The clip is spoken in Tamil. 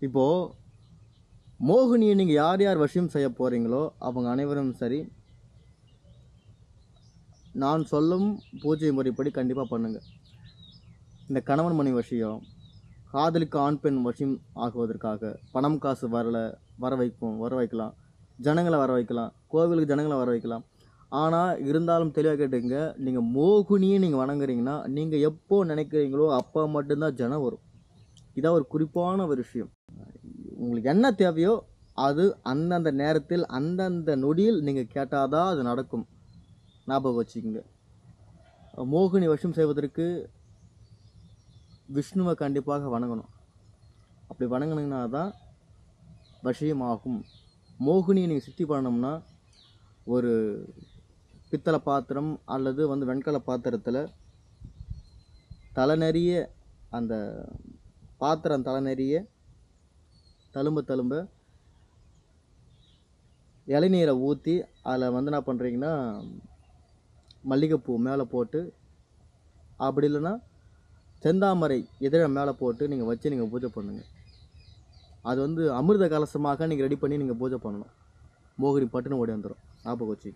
இப்போது மோகினியை நீங்கள் யார் யார் வசியம் செய்ய போகிறீங்களோ அவங்க அனைவரும் சரி, நான் சொல்லும் பூஜை முறைப்படி கண்டிப்பாக பண்ணுங்கள். இந்த கணவன் மனைவி வசியம், காதலுக்கு ஆண் பெண் வசியம் ஆகுவதற்காக பணம் காசு வர வைக்கலாம், ஜனங்களை வர வைக்கலாம், கோவிலுக்கு ஜனங்களை வர வைக்கலாம். ஆனால் இருந்தாலும் தெளிவாக கேட்டுங்க, நீங்கள் மோகினியை நீங்கள் வணங்குறீங்கன்னா நீங்கள் எப்போ நினைக்கிறீங்களோ அப்போ மட்டும்தான் ஜனம் வரும். இதான் ஒரு குறிப்பான ஒரு விஷயம். உங்களுக்கு என்ன தேவையோ அது அந்தந்த நேரத்தில் அந்தந்த நொடியில் நீங்கள் கேட்டால் தான் அது நடக்கும். ஞாபகம் வச்சுக்கோங்க. மோகினி வசியம் செய்வதற்கு விஷ்ணுவை கண்டிப்பாக வணங்கணும். அப்படி வணங்கினீங்கன்னா தான் வசியமாகும். மோகினியை நீங்கள் சித்தி பண்ணணும்னா ஒரு பித்தளை பாத்திரம் அல்லது வெண்கல பாத்திரத்தில் தலை நிறைய அந்த பாத்திரம் தலை நிறைய தழும்ப இளநீரை ஊற்றி அதில் என்ன பண்ணுறீங்கன்னா மல்லிகைப்பூ மேலே போட்டு, அப்படி இல்லைன்னா செந்தாமரை இதழை மேலே போட்டு நீங்கள் வச்சு நீங்கள் பூஜை பண்ணுங்கள். அது அமிர்த கலசமாக நீங்கள் ரெடி பண்ணி நீங்கள் பூஜை பண்ணணும். மோகினி பட்டுன்னு ஓடி வந்துடும். ஞாபகம் வச்சு.